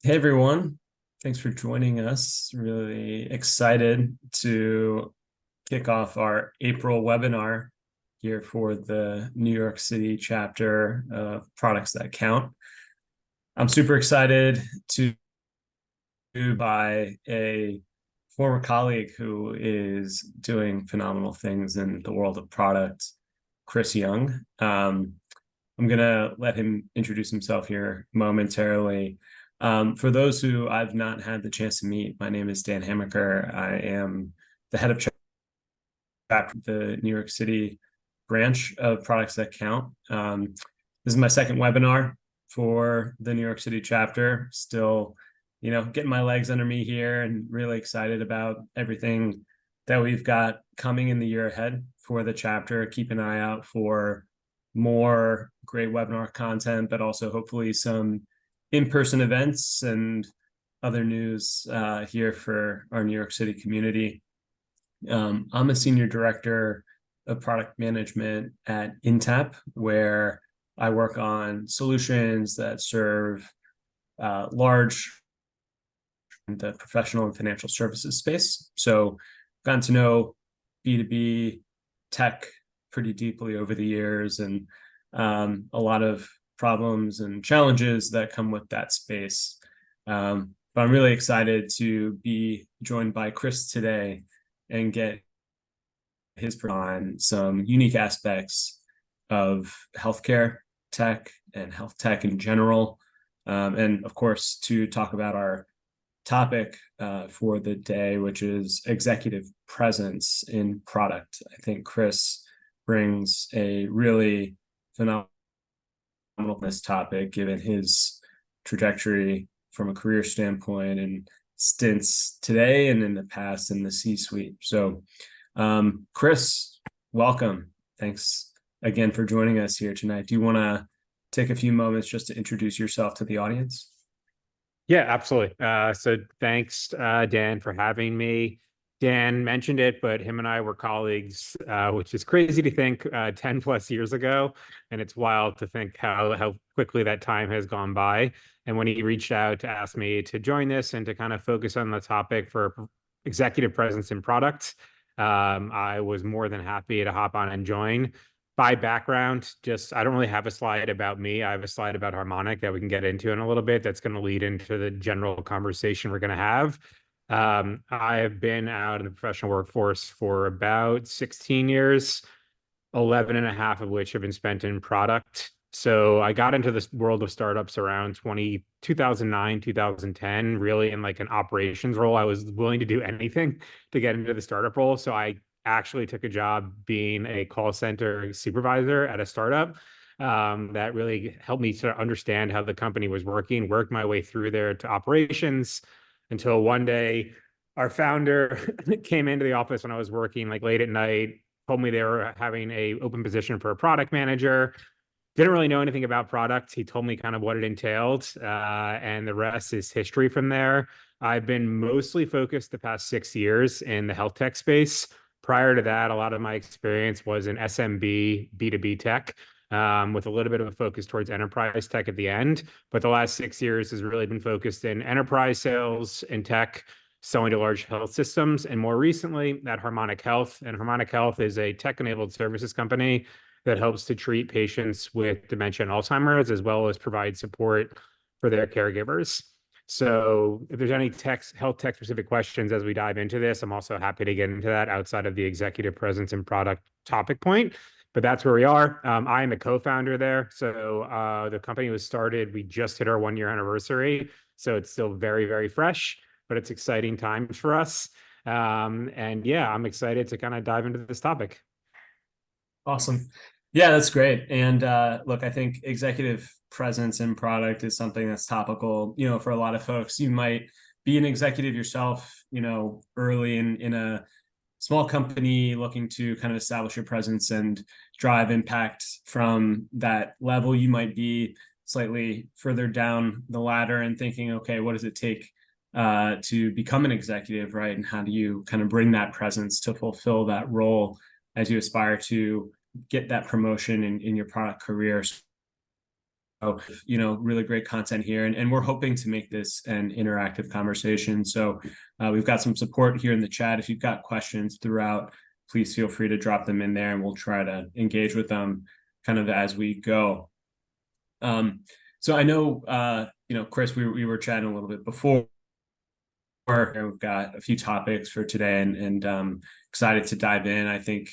Hey everyone, thanks for joining us. Really excited to kick off our April webinar here for the New York City chapter of Products That Count. I'm super excited to by a former colleague who is doing phenomenal things in the world of product, Chris Young. I'm gonna let him introduce himself here momentarily. For those who I've not had the chance to meet, my name is Dan Hamaker. I am the head of the New York City branch of Products That Count. This is my second webinar for the New York City chapter. Still, getting my legs under me here and really excited about everything that we've got coming in the year ahead for the chapter. Keep an eye out for more great webinar content, but also hopefully some in-person events and other news here for our New York City community. I'm a senior director of product management at Intap, where I work on solutions that serve large the professional and financial services space. So gotten to know B2B tech pretty deeply over the years, and a lot of problems and challenges that come with that space. But I'm really excited to be joined by Chris today and get his on some unique aspects of healthcare tech and health tech in general. And of course, to talk about our topic for the day, which is executive presence in product. I think Chris brings a really phenomenal this topic, given his trajectory from a career standpoint and stints today and in the past in the C-suite. So, Chris, welcome. Thanks again for joining us here tonight. Do you want to take a few moments just to introduce yourself to the audience? Yeah, absolutely. So thanks, Dan, for having me. Dan mentioned it, but him and I were colleagues, which is crazy to think 10 plus years ago. And it's wild to think how quickly that time has gone by. And when he reached out to ask me to join this and to kind of focus on the topic for executive presence in products, I was more than happy to hop on and join. By background, I don't really have a slide about me. I have a slide about Harmonic that we can get into in a little bit. That's going to lead into the general conversation we're going to have. I have been out in the professional workforce for about 16 years, 11 and a half of which have been spent in product. So I got into this world of startups around 2009, 2010, really in like an operations role. I was willing to do anything to get into the startup role. So I actually took a job being a call center supervisor at a startup. That really helped me to understand how the company was working, work my way through there to operations until one day our founder came into the office when I was working like late at night, told me they were having a open position for a product manager. Didn't really know anything about product. He told me kind of what it entailed, and the rest is history from there. I've been mostly focused the past 6 years in the health tech space. Prior to that, a lot of my experience was in SMB, B2B tech, with a little bit of a focus towards enterprise tech at the end. But the last 6 years has really been focused in enterprise sales and tech, selling to large health systems. And more recently, at Harmonic Health. And Harmonic Health is a tech-enabled services company that helps to treat patients with dementia and Alzheimer's, as well as provide support for their caregivers. So if there's any health tech specific questions as we dive into this, I'm also happy to get into that outside of the executive presence and product topic point. But that's where we are. I am a co-founder there. So the company was started, we just hit our 1 year anniversary. So it's still very, very fresh, but it's exciting times for us. And yeah, I'm excited to kind of dive into this topic. Awesome. Yeah, that's great. And look, I think executive presence in product is something that's topical, for a lot of folks. You might be an executive yourself, early in a small company looking to kind of establish your presence and drive impact from that level. You might be slightly further down the ladder and thinking, okay, what does it take to become an executive, right? And how do you kind of bring that presence to fulfill that role as you aspire to get that promotion in your product career? really great content here, and we're hoping to make this an interactive conversation. So we've got some support here in the chat. If you've got questions throughout, please feel free to drop them in there, and we'll try to engage with them kind of as we go. So I know, Chris, we were chatting a little bit before. We've got a few topics for today, and excited to dive in. I think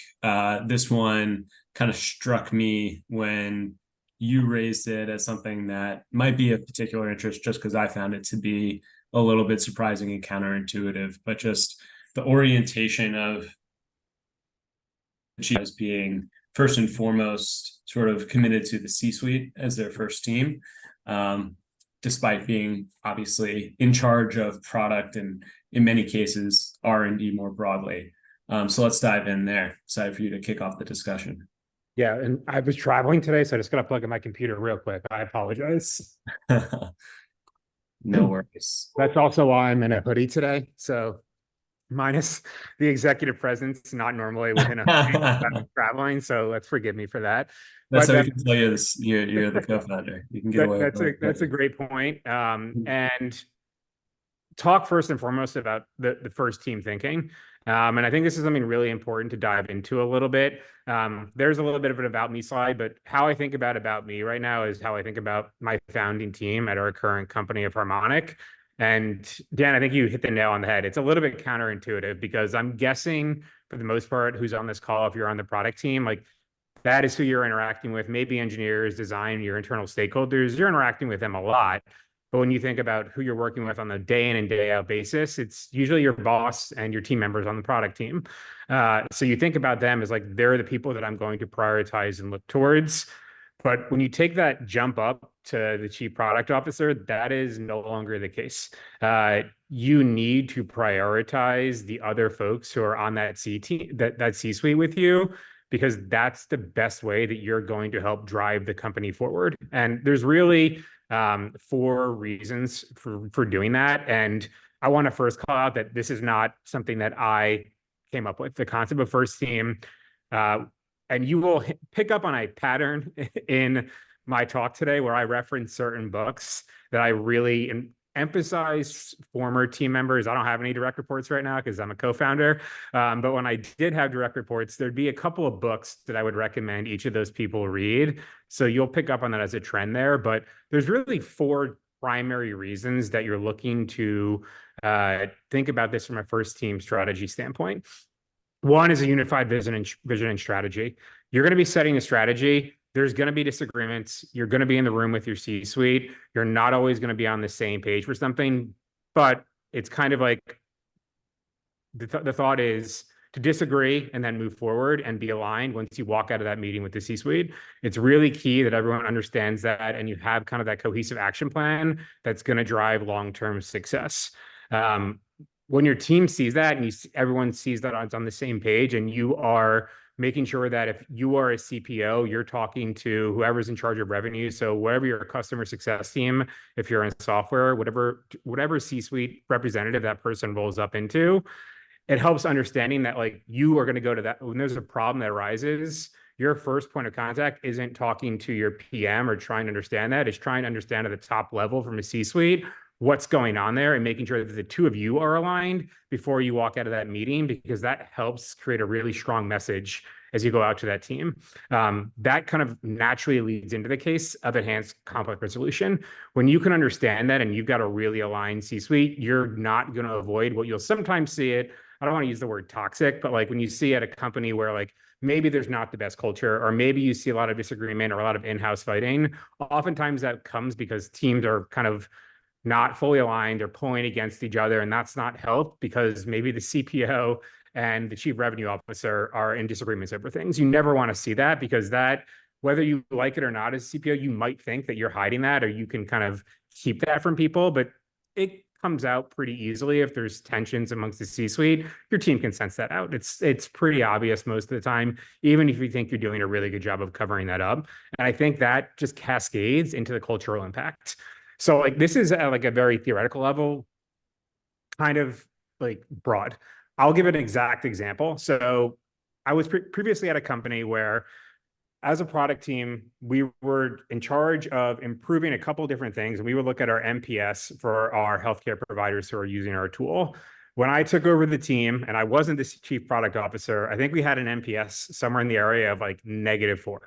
this one kind of struck me when you raised it as something that might be of particular interest, just because I found it to be a little bit surprising and counterintuitive, but just the orientation of as being first and foremost sort of committed to the C-suite as their first team, despite being obviously in charge of product and in many cases R&D more broadly. So let's dive in there. Excited for you to kick off the discussion. Yeah, and I was traveling today, so I just got to plug in my computer real quick. I apologize. No worries. That's also why I'm in a hoodie today. So minus the executive presence, not normally within a hoodie. I'm traveling, so let's forgive me for that. That's But how we can tell you this. You're the co-founder. You can get away with it. That's a great point. And talk first and foremost about the first team thinking. And I think this is something really important to dive into a little bit. There's a little bit of an about me slide, but how I think about me right now is how I think about my founding team at our current company of Harmonic. And Dan, I think you hit the nail on the head. It's a little bit counterintuitive because I'm guessing for the most part, who's on this call, if you're on the product team, like that is who you're interacting with, maybe engineers, design, your internal stakeholders, you're interacting with them a lot. But when you think about who you're working with on a day in and day out basis, it's usually your boss and your team members on the product team. So you think about them as like, they're the people that I'm going to prioritize and look towards. But when you take that jump up to the chief product officer, that is no longer the case. You need to prioritize the other folks who are on that C-suite with you, because that's the best way that you're going to help drive the company forward. And there's really 4 reasons for doing that. And I want to first call out that this is not something that I came up with. The concept of first team, and you will pick up on a pattern in my talk today where I reference certain books that I really emphasize former team members. I don't have any direct reports right now because I'm a co-founder. But when I did have direct reports, there'd be a couple of books that I would recommend each of those people read. So you'll pick up on that as a trend there. But there's really 4 primary reasons that you're looking to think about this from a first team strategy standpoint. One is a unified vision and strategy. You're going to be setting a strategy. There's going to be disagreements. You're going to be in the room with your C-suite. You're not always going to be on the same page for something, but it's kind of like the thought is to disagree and then move forward and be aligned once you walk out of that meeting with the C-suite. It's really key that everyone understands that and you have kind of that cohesive action plan that's going to drive long-term success. When your team sees that and everyone sees that it's on the same page, and you are making sure that if you are a CPO, you're talking to whoever's in charge of revenue. So whatever your customer success team, if you're in software, whatever C-suite representative that person rolls up into, it helps understanding that like you are going to go to that when there's a problem that arises. Your first point of contact isn't talking to your PM or trying to understand that. It's trying to understand at the top level from a C-suite what's going on there and making sure that the 2 of you are aligned before you walk out of that meeting, because that helps create a really strong message as you go out to that team. That kind of naturally leads into the case of enhanced conflict resolution. When you can understand that and you've got a really aligned C-suite, you're not going to avoid what you'll sometimes see it. I don't want to use the word toxic, but like when you see at a company where like maybe there's not the best culture, or maybe you see a lot of disagreement or a lot of in-house fighting, oftentimes that comes because teams are kind of not fully aligned or pulling against each other. And that's not helped because maybe the CPO and the chief revenue officer are in disagreements over things. You never want to see that, because that, whether you like it or not as a CPO, you might think that you're hiding that, or you can kind of keep that from people, but it comes out pretty easily if there's tensions amongst the C-suite. Your team can sense that out. It's pretty obvious most of the time, even if you think you're doing a really good job of covering that up. And I think that just cascades into the cultural impact. So like this is at like a very theoretical level, kind of like broad. I'll give an exact example. So I was previously at a company where as a product team, we were in charge of improving a couple of different things. And we would look at our NPS for our healthcare providers who are using our tool. When I took over the team and I wasn't the chief product officer, I think we had an NPS somewhere in the area of like -4.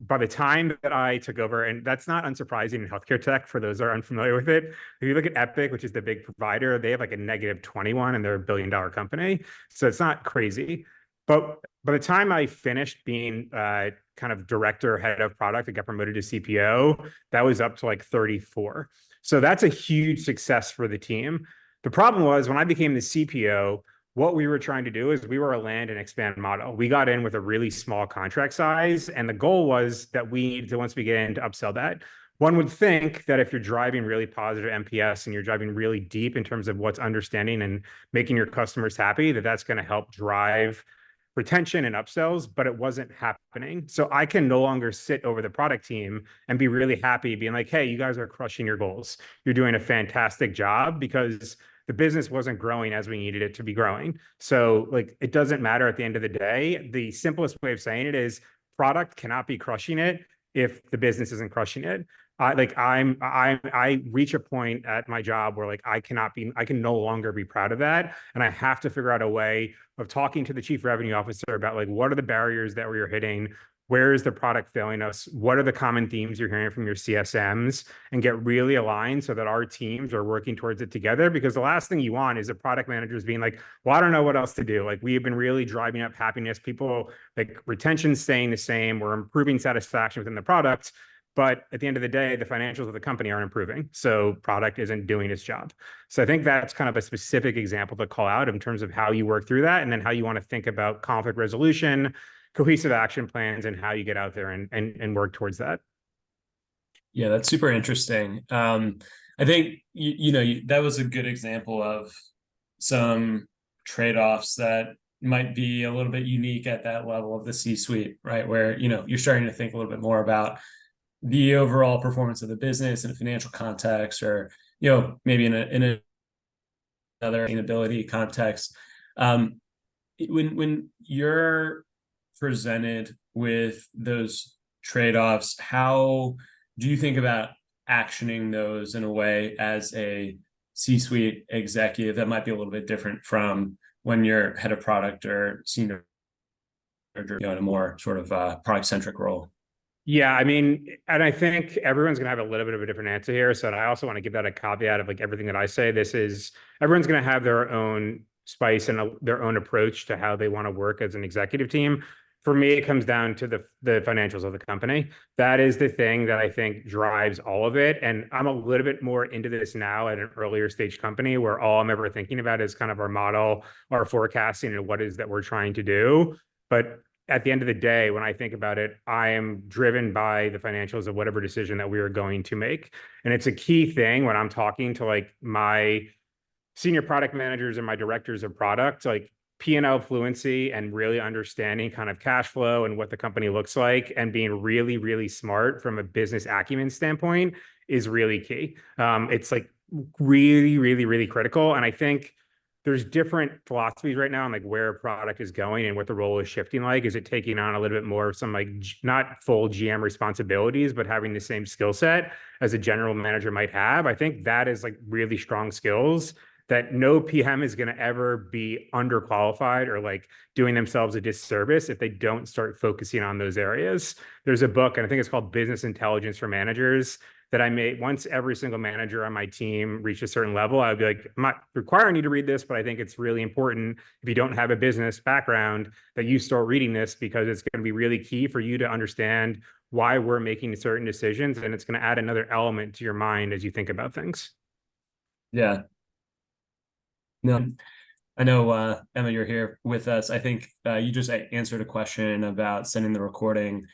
By the time that I took over, and that's not unsurprising in healthcare tech for those that are unfamiliar with it. If you look at Epic, which is the big provider, they have like a -21 and they're a billion-dollar company. So it's not crazy. But by the time I finished being kind of director, head of product, and got promoted to CPO, that was up to like 34. So that's a huge success for the team. The problem was when I became the CPO, what we were trying to do is we were a land and expand model. We got in with a really small contract size, and the goal was that we needed to, once we get in, to upsell that. One would think that if you're driving really positive NPS and you're driving really deep in terms of what's understanding and making your customers happy, that that's going to help drive retention and upsells, but it wasn't happening. So I can no longer sit over the product team and be really happy being like, hey, you guys are crushing your goals. You're doing a fantastic job, because the business wasn't growing as we needed it to be growing. So like, it doesn't matter at the end of the day. The simplest way of saying it is product cannot be crushing it if the business isn't crushing it. I reach a point at my job where like I can no longer be proud of that. And I have to figure out a way of talking to the chief revenue officer about like, what are the barriers that we are hitting? Where is the product failing us? What are the common themes you're hearing from your CSMs? And get really aligned so that our teams are working towards it together. Because the last thing you want is the product managers being like, well, I don't know what else to do. Like, we have been really driving up happiness. People, like, retention staying the same. We're improving satisfaction within the product. But at the end of the day, the financials of the company aren't improving. So product isn't doing its job. So I think that's kind of a specific example to call out in terms of how you work through that, and then how you want to think about conflict resolution, cohesive action plans, and how you get out there and work towards that. Yeah, that's super interesting. I think that was a good example of some trade-offs that might be a little bit unique at that level of the C-suite, right? Where you're starting to think a little bit more about the overall performance of the business in a financial context, or maybe in another sustainability context. When you're presented with those trade-offs, how do you think about actioning those in a way as a C-suite executive that might be a little bit different from when you're head of product or senior, in a more sort of product-centric role? Yeah, I mean, and I think everyone's going to have a little bit of a different answer here. So I also want to give that a caveat of like everything that I say. Everyone's going to have their own spice and their own approach to how they want to work as an executive team. For me, it comes down to the financials of the company. That is the thing that I think drives all of it. And I'm a little bit more into this now at an earlier stage company, where all I'm ever thinking about is kind of our model, our forecasting, and what is that we're trying to do. But at the end of the day, when I think about it, I am driven by the financials of whatever decision that we are going to make. And it's a key thing when I'm talking to like my senior product managers and my directors of product, like P&L fluency and really understanding kind of cash flow and what the company looks like, and being really, really smart from a business acumen standpoint is really key. It's like really, really, really critical. And I think there's different philosophies right now on like where a product is going and what the role is shifting. Like, is it taking on a little bit more of some like not full GM responsibilities, but having the same skill set as a general manager might have? I think that is like really strong skills that no PM is going to ever be underqualified or like doing themselves a disservice if they don't start focusing on those areas. There's a book, and I think it's called Business Intelligence for Managers, that I made. Once every single manager on my team reached a certain level, I would be like, I'm not requiring you to read this, but I think it's really important, if you don't have a business background, that you start reading this, because it's going to be really key for you to understand why we're making certain decisions. And it's going to add another element to your mind as you think about things. Yeah. No, I know, Emma, you're here with us. I think you just answered a question about sending the recording.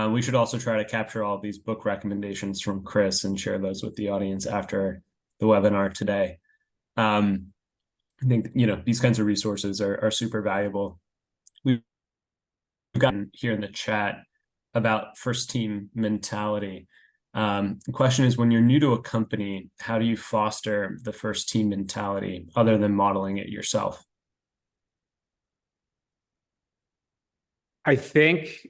We should also try to capture all of these book recommendations from Chris and share those with the audience after the webinar today. I think, these kinds of resources are super valuable. We've gotten here in the chat about first team mentality. The question is, when you're new to a company, how do you foster the first team mentality other than modeling it yourself? I think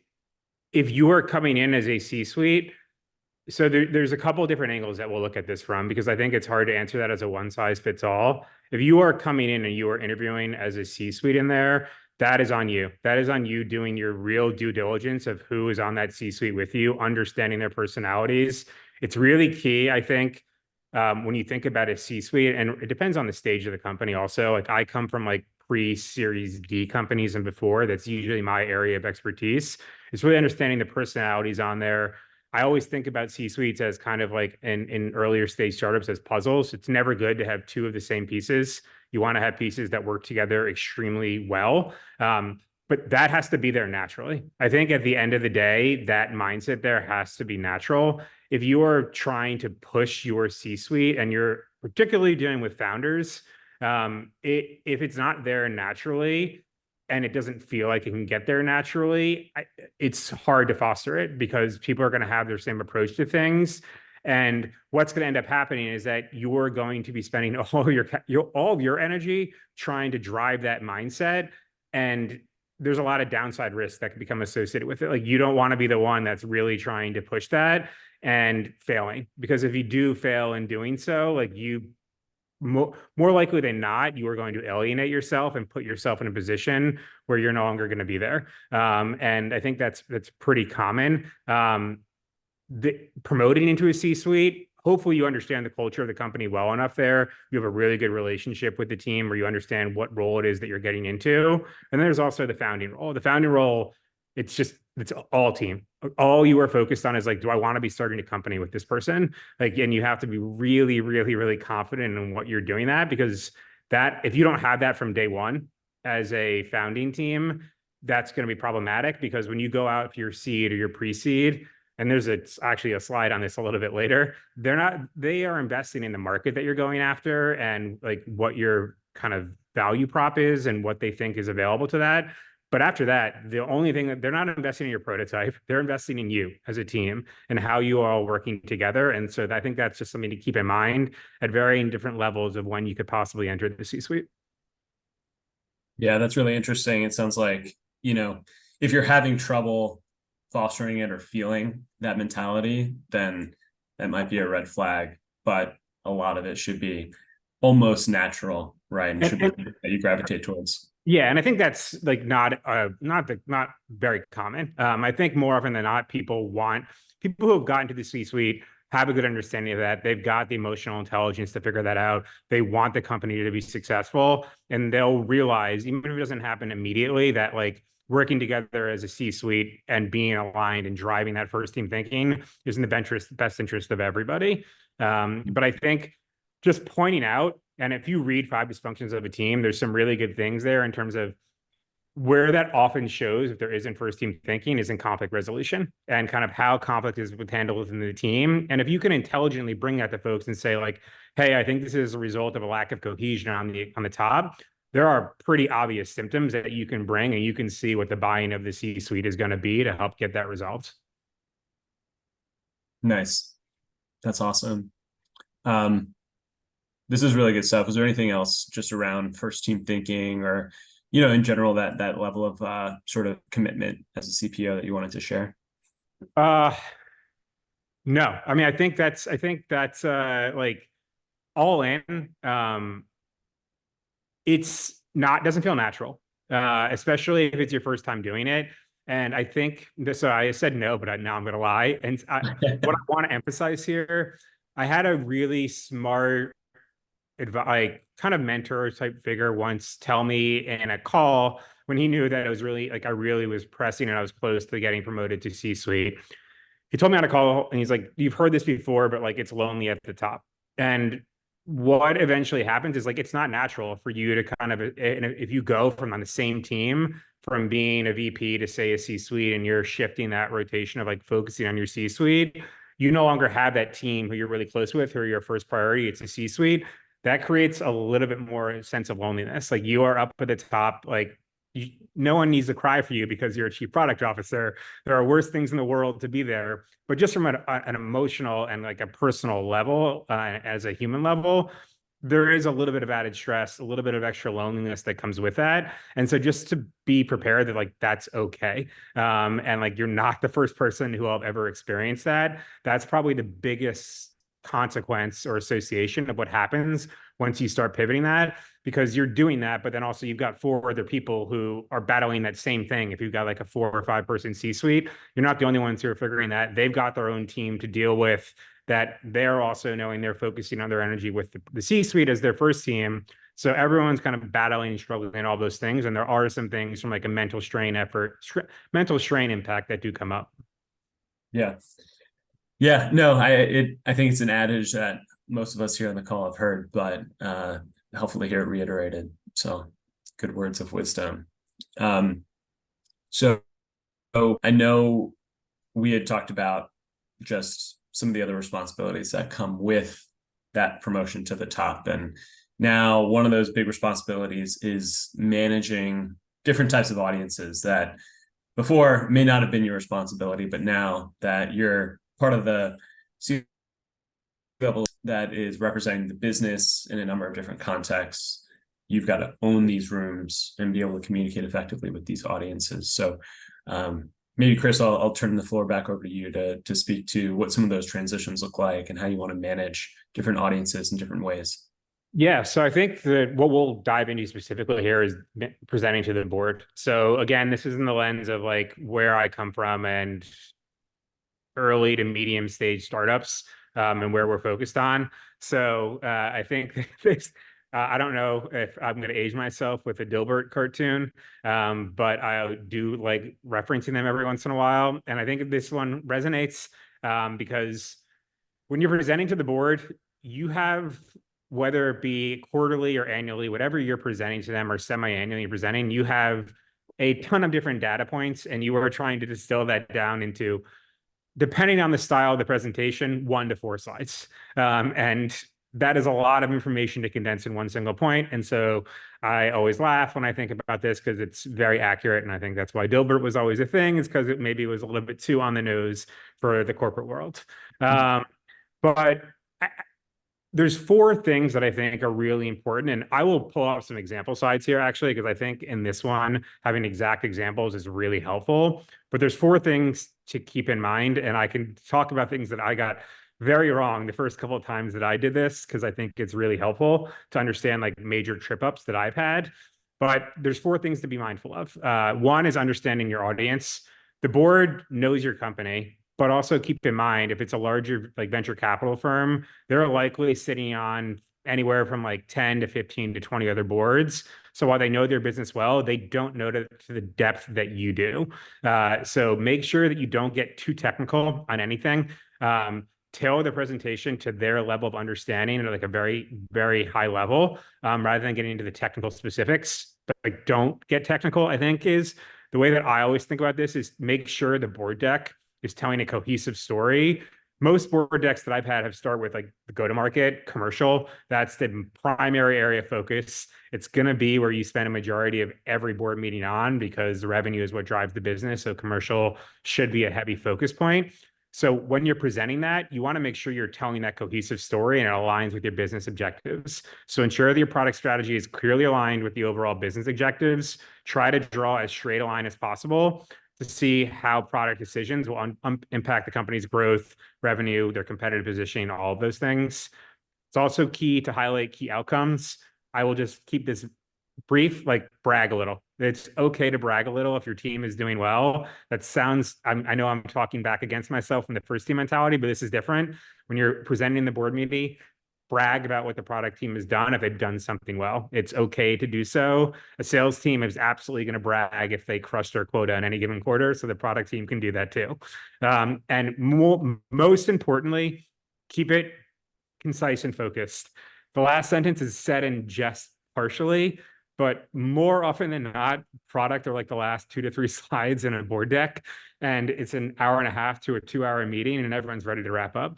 if you are coming in as a C-suite, so there's a couple of different angles that we'll look at this from, because I think it's hard to answer that as a one size fits all. If you are coming in and you are interviewing as a C-suite in there, that is on you. That is on you doing your real due diligence of who is on that C-suite with you, understanding their personalities. It's really key, I think, when you think about a C-suite, and it depends on the stage of the company also. Like I come from like pre-Series D companies and before, that's usually my area of expertise. It's really understanding the personalities on there. I always think about C-suites as kind of like in earlier stage startups as puzzles. It's never good to have two of the same pieces. You want to have pieces that work together extremely well. But that has to be there naturally. I think at the end of the day, that mindset there has to be natural. If you are trying to push your C-suite and you're particularly dealing with founders, if it's not there naturally, and it doesn't feel like it can get there naturally, it's hard to foster it because people are going to have their same approach to things. And what's going to end up happening is that you're going to be spending all of your energy trying to drive that mindset. And there's a lot of downside risks that can become associated with it. Like you don't want to be the one that's really trying to push that and failing, because if you do fail in doing so, like more likely than not, you are going to alienate yourself and put yourself in a position where you're no longer going to be there. And I think that's pretty common. Promoting into a C-suite, hopefully you understand the culture of the company well enough there. You have a really good relationship with the team where you understand what role it is that you're getting into. And then there's also the founding role. The founding role, it's all team. All you are focused on is like, do I want to be starting a company with this person? Like, and you have to be really, really, really confident in what you're doing that, because that, if you don't have that from day one as a founding team, that's going to be problematic, because when you go out for your seed or your pre-seed, and actually a slide on this a little bit later, they are investing in the market that you're going after and like what your kind of value prop is and what they think is available to that. But after that, the only thing that they're not investing in your prototype, they're investing in you as a team and how you are all working together. And so I think that's just something to keep in mind at varying different levels of when you could possibly enter the C-suite. Yeah, that's really interesting. It sounds like, if you're having trouble fostering it or feeling that mentality, then that might be a red flag. But a lot of it should be almost natural, right? And should be that you gravitate towards. Yeah, and I think that's like not very common. I think more often than not, people who have gotten to the C-suite have a good understanding of that. They've got the emotional intelligence to figure that out. They want the company to be successful, and they'll realize, even if it doesn't happen immediately, that like working together as a C-suite and being aligned and driving that first team thinking is in the best interest of everybody. But I think just pointing out, and if you read Five Dysfunctions of a Team, there's some really good things there in terms of where that often shows, if there isn't first team thinking, is in conflict resolution and kind of how conflict is handled within the team. And if you can intelligently bring that to folks and say like, hey, I think this is a result of a lack of cohesion on the top, there are pretty obvious symptoms that you can bring, and you can see what the buy-in of the C-suite is going to be to help get that resolved. Nice. That's awesome. This is really good stuff. Is there anything else just around first team thinking, or, in general, that level of sort of commitment as a CPO that you wanted to share? No, I mean, I think that's like all in. Doesn't feel natural, especially if it's your first time doing it. And I think this, so I said no, but now I'm going to lie. And what I want to emphasize here, I had a really smart like kind of mentor type figure once tell me in a call, when he knew that it was really like I really was pressing and I was close to getting promoted to C-suite. He told me on a call and he's like, you've heard this before, but like it's lonely at the top. And what eventually happens is like it's not natural for you to kind of, if you go from on the same team from being a VP to say a C-suite, and you're shifting that rotation of like focusing on your C-suite, you no longer have that team who you're really close with, who are your first priority. It's a C-suite. That creates a little bit more sense of loneliness. Like you are up at the top, like no one needs to cry for you because you're a chief product officer. There are worse things in the world to be there. But just from an emotional and like a personal level, as a human level, there is a little bit of added stress, a little bit of extra loneliness that comes with that. And so just to be prepared that like that's okay. And like you're not the first person who will have ever experienced that. That's probably the biggest consequence or association of what happens once you start pivoting that, because you're doing that, but then also you've got four other people who are battling that same thing. If you've got like a 4 or 5 person C-suite, you're not the only ones who are figuring that. They've got their own team to deal with that. They're also knowing they're focusing on their energy with the C-suite as their first team. So everyone's kind of battling and struggling and all those things. And there are some things from like a mental strain mental strain impact that do come up. Yeah. Yeah, no, I think it's an adage that most of us here on the call have heard, but hopefully hear it reiterated. So good words of wisdom. Um, so I know we had talked about just some of the other responsibilities that come with that promotion to the top. And now one of those big responsibilities is managing different types of audiences that before may not have been your responsibility, but now that you're part of the C-level that is representing the business in a number of different contexts, you've got to own these rooms and be able to communicate effectively with these audiences. So maybe Chris, I'll turn the floor back over to you to speak to what some of those transitions look like and how you want to manage different audiences in different ways. Yeah, so I think that what we'll dive into specifically here is presenting to the board. So again, this is in the lens of like where I come from and early to medium stage startups, and where we're focused on. So I think this, I don't know if I'm going to age myself with a Dilbert cartoon, but I do like referencing them every once in a while. And I think this one resonates because when you're presenting to the board, you have, whether it be quarterly or annually, whatever you're presenting to them or semi-annually presenting, you have a ton of different data points, and you are trying to distill that down into, depending on the style of the presentation, 1 to 4 slides. And that is a lot of information to condense in one single point. And so I always laugh when I think about this because it's very accurate. And I think that's why Dilbert was always a thing, is because it maybe was a little bit too on the nose for the corporate world. But there's 4 things that I think are really important. And I will pull out some example slides here, actually, because I think in this one, having exact examples is really helpful. But there's 4 things to keep in mind. And I can talk about things that I got very wrong the first couple of times that I did this, because I think it's really helpful to understand like major trip ups that I've had. But there's 4 things to be mindful of. One is understanding your audience. The board knows your company, but also keep in mind, if it's a larger like venture capital firm, they're likely sitting on anywhere from like 10 to 15 to 20 other boards. So while they know their business well, they don't know to the depth that you do. So make sure that you don't get too technical on anything. Tailor the presentation to their level of understanding at like a very, very high level, rather than getting into the technical specifics. But like, don't get technical, I think, is the way that I always think about this, is make sure the board deck is telling a cohesive story. Most board decks that I've had have started with like the go-to-market commercial. That's the primary area of focus. It's going to be where you spend a majority of every board meeting on, because the revenue is what drives the business. So commercial should be a heavy focus point. So when you're presenting that, you want to make sure you're telling that cohesive story and it aligns with your business objectives. So ensure that your product strategy is clearly aligned with the overall business objectives. Try to draw as straight a line as possible to see how product decisions will impact the company's growth, revenue, their competitive positioning, all of those things. It's also key to highlight key outcomes. I will just keep this brief, like brag a little. It's okay to brag a little if your team is doing well. That sounds, I know I'm talking back against myself in the first team mentality, but this is different. When you're presenting the board meeting, brag about what the product team has done if they've done something well. It's okay to do so. A sales team is absolutely going to brag if they crush their quota in any given quarter. So the product team can do that too. And most importantly, keep it concise and focused. The last sentence is said in jest partially, but more often than not, product are like the last 2 to 3 slides in a board deck, and it's an hour and a half to a 2 hour meeting, and everyone's ready to wrap up.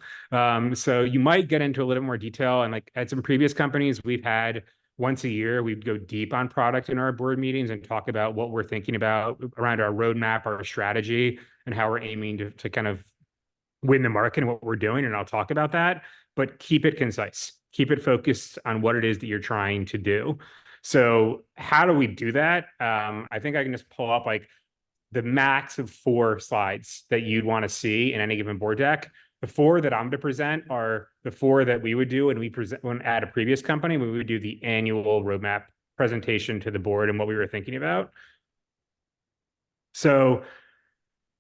So you might get into a little more detail. And like at some previous companies, we've had once a year, we'd go deep on product in our board meetings and talk about what we're thinking about around our roadmap, our strategy, and how we're aiming to kind of win the market and what we're doing. And I'll talk about that, but keep it concise. keep it focused on what it is that you're trying to do. So how do we do that? I think I can just pull up like the max of 4 slides that you'd want to see in any given board deck. The 4 that I'm to present are the 4 that we would do when we present when at a previous company when we would do the annual roadmap presentation to the board and what we were thinking about. So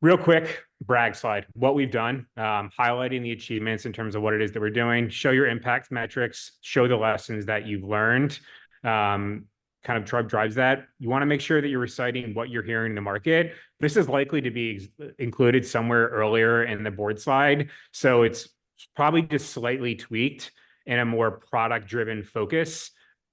real quick, brag slide, what we've done, highlighting the achievements in terms of what it is that we're doing, show your impact metrics, show the lessons that you've learned, kind of drives that. You want to make sure that you're reciting what you're hearing in the market. This is likely to be included somewhere earlier in the board slide. So it's probably just slightly tweaked in a more product-driven focus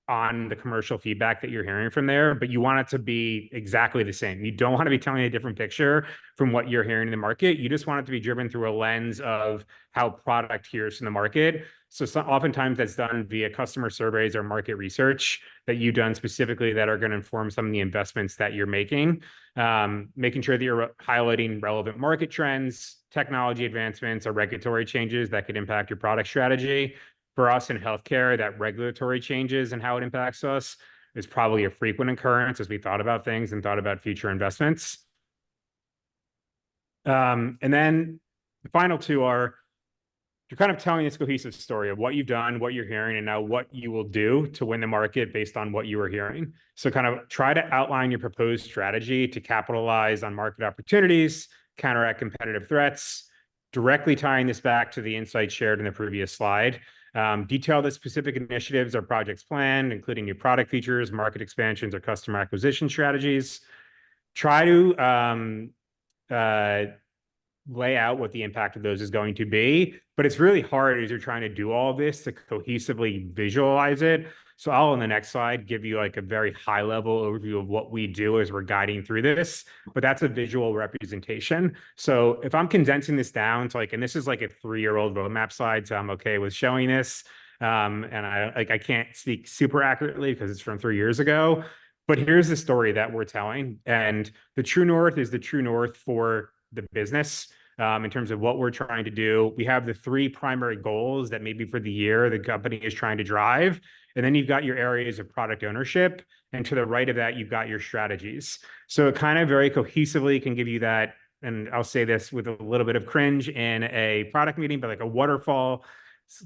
on the commercial feedback that you're hearing from there, but you want it to be exactly the same. You don't want to be telling a different picture from what you're hearing in the market. You just want it to be driven through a lens of how product hears from the market. So oftentimes that's done via customer surveys or market research that you've done specifically that are going to inform some of the investments that you're making. Making sure that you're highlighting relevant market trends, technology advancements, or regulatory changes that could impact your product strategy. For us in healthcare, that regulatory changes and how it impacts us is probably a frequent occurrence as we thought about things and thought about future investments. And then the final 2 are you're kind of telling this cohesive story of what you've done, what you're hearing, and now what you will do to win the market based on what you are hearing. So kind of try to outline your proposed strategy to capitalize on market opportunities, counteract competitive threats, directly tying this back to the insights shared in the previous slide. Detail the specific initiatives or projects planned, including new product features, market expansions, or customer acquisition strategies. Try to lay out what the impact of those is going to be, but it's really hard as you're trying to do all of this to cohesively visualize it. So I'll, on the next slide, give you like a very high level overview of what we do as we're guiding through this, but that's a visual representation. So if I'm condensing this down to like, and this is like a 3-year-old roadmap slide, so I'm okay with showing this. And I can't speak super accurately because it's from 3 years ago, but here's the story that we're telling. And the true north is the true north for the business. In terms of what we're trying to do, we have the 3 primary goals that maybe for the year the company is trying to drive. And then you've got your areas of product ownership. And to the right of that, you've got your strategies. So it kind of very cohesively can give you that. And I'll say this with a little bit of cringe in a product meeting, but like a waterfall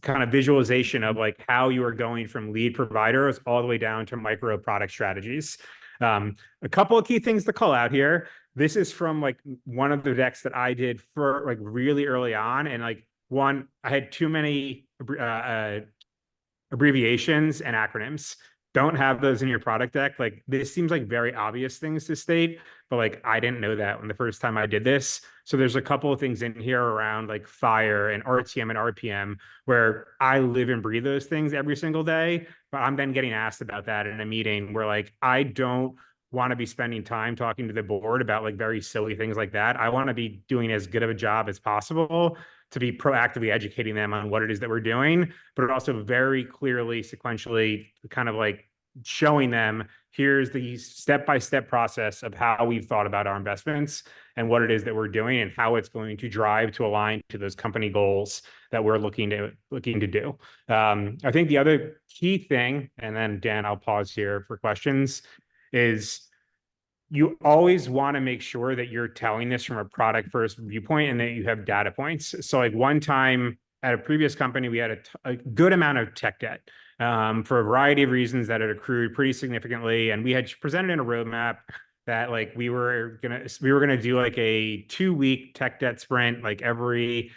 kind of visualization of like how you are going from lead providers all the way down to micro product strategies. A couple of key things to call out here. This is from like one of the decks that I did for like really early on. And like I had too many abbreviations and acronyms. Don't have those in your product deck. Like this seems like very obvious things to state, but like I didn't know that when the first time I did this. So there's a couple of things in here around like FIRE and RTM and RPM where I live and breathe those things every single day. But I'm then getting asked about that in a meeting where like I don't want to be spending time talking to the board about like very silly things like that. I want to be doing as good of a job as possible to be proactively educating them on what it is that we're doing, but also very clearly, sequentially, kind of like showing them here's the step-by-step process of how we've thought about our investments and what it is that we're doing and how it's going to drive to align to those company goals that we're looking to do. I think the other key thing, and then Dan, I'll pause here for questions, is you always want to make sure that you're telling this from a product first viewpoint and that you have data points. So like one time at a previous company, we had a good amount of tech debt for a variety of reasons that had accrued pretty significantly. And we had presented in a roadmap that like we were gonna do like a 2-week tech debt sprint, like every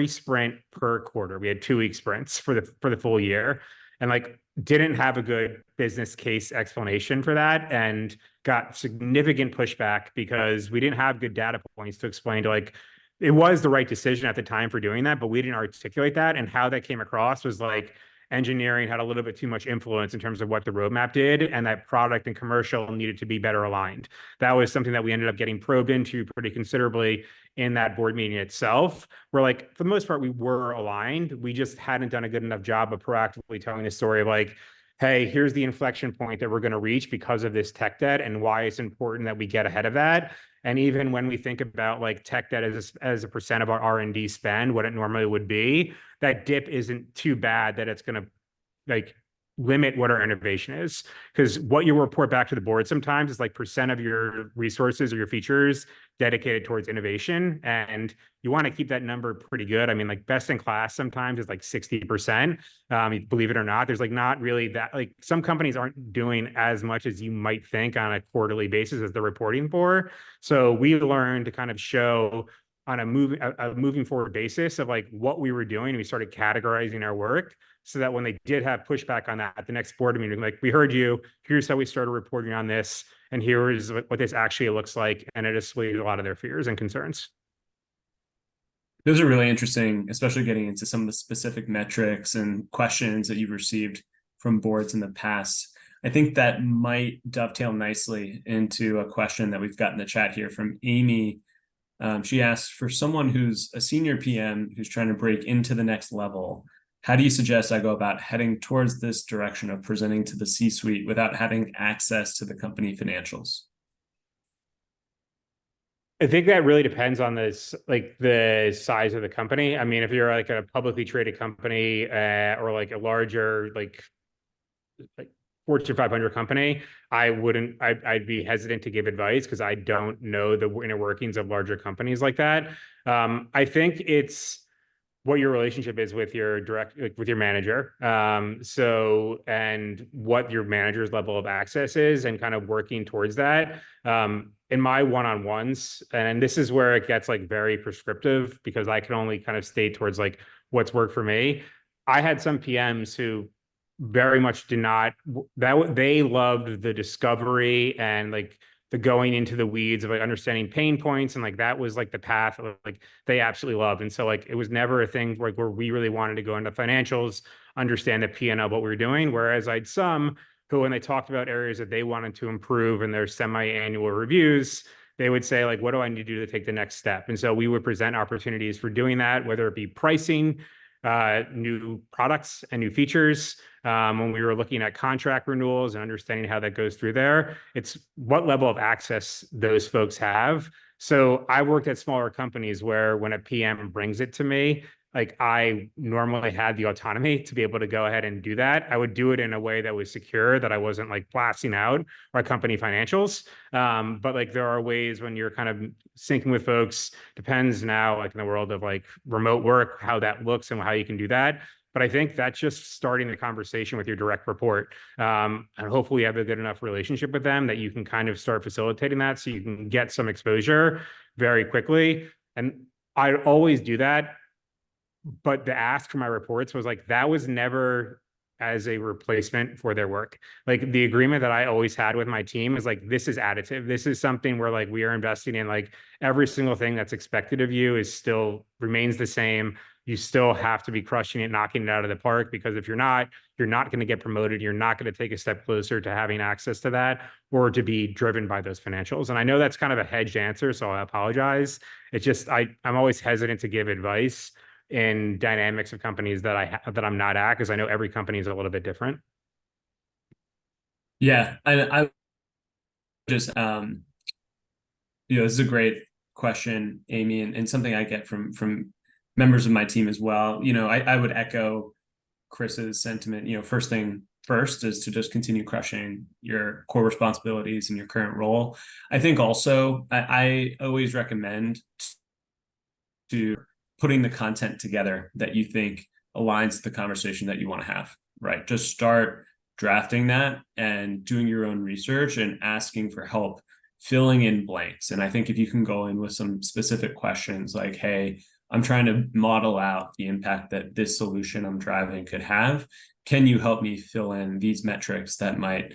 sprint per quarter. We had 2-week sprints for the full year, and like didn't have a good business case explanation for that, and got significant pushback because we didn't have good data points to explain to like it was the right decision at the time for doing that, but we didn't articulate that. And how that came across was like engineering had a little bit too much influence in terms of what the roadmap did, and that product and commercial needed to be better aligned. That was something that we ended up getting probed into pretty considerably in that board meeting itself, where like for the most part we were aligned. We just hadn't done a good enough job of proactively telling the story of like, hey, here's the inflection point that we're going to reach because of this tech debt and why it's important that we get ahead of that. And even when we think about like tech debt as a percent of our R&D spend, what it normally would be, that dip isn't too bad that it's going to like limit what our innovation is. Because what you report back to the board sometimes is like percent of your resources or your features dedicated towards innovation. And you want to keep that number pretty good. I mean, like best in class sometimes is like 60%. Believe it or not, there's like not really that, like some companies aren't doing as much as you might think on a quarterly basis as they're reporting for. So we learned to kind of show on a moving forward basis of like what we were doing. We started categorizing our work so that when they did have pushback on that at the next board meeting, like, we heard you, here's how we started reporting on this, and here is what this actually looks like. And it assuaged a lot of their fears and concerns. Those are really interesting, especially getting into some of the specific metrics and questions that you've received from boards in the past. I think that might dovetail nicely into a question that we've got in the chat here from Amy. She asks, for someone who's a senior PM who's trying to break into the next level, how do you suggest I go about heading towards this direction of presenting to the C-suite without having access to the company financials? I think that really depends on this, like the size of the company. I mean, if you're like a publicly traded company or like a larger, like Fortune 500 company, I'd be hesitant to give advice because I don't know the inner workings of larger companies like that. I think it's what your relationship is with your like, with your manager. And what your manager's level of access is and kind of working towards that. In my one-on-ones, and this is where it gets like very prescriptive because I can only kind of state towards like what's worked for me. I had some PMs who very much did not that they loved the discovery and like the going into the weeds of like understanding pain points, and like that was like the path like they absolutely loved. And so like it was never a thing like where we really wanted to go into financials, understand the P&L what we were doing. Whereas I'd some who, when they talked about areas that they wanted to improve in their semi-annual reviews, they would say like, what do I need to do to take the next step? And so we would present opportunities for doing that, whether it be pricing, new products and new features. When we were looking at contract renewals and understanding how that goes through there, it's what level of access those folks have. So I worked at smaller companies where when a PM brings it to me, like I normally had the autonomy to be able to go ahead and do that. I would do it in a way that was secure, that I wasn't like blasting out our company financials. But like there are ways when you're kind of syncing with folks, depends now like in the world of like remote work, how that looks and how you can do that. But I think that's just starting the conversation with your direct report. And hopefully you have a good enough relationship with them that you can kind of start facilitating that so you can get some exposure very quickly. And I always do that. But the ask for my reports was like, that was never as a replacement for their work. Like the agreement that I always had with my team is like, this is additive. This is something where like we are investing in like every single thing that's expected of you is still remains the same. You still have to be crushing it, knocking it out of the park, because if you're not going to get promoted. You're not going to take a step closer to having access to that or to be driven by those financials. And I know that's kind of a hedged answer, so I apologize. It's just, I'm always hesitant to give advice in dynamics of companies that that I'm not at, because I know every company is a little bit different. Yeah, I just this is a great question, Amy, and something I get from members of my team as well. I would echo Chris's sentiment. First thing first is to just continue crushing your core responsibilities in your current role. I think also I always recommend to putting the content together that you think aligns with the conversation that you want to have, right? Just start drafting that and doing your own research and asking for help filling in blanks. And I think if you can go in with some specific questions like, hey, I'm trying to model out the impact that this solution I'm driving could have. Can you help me fill in these metrics that might,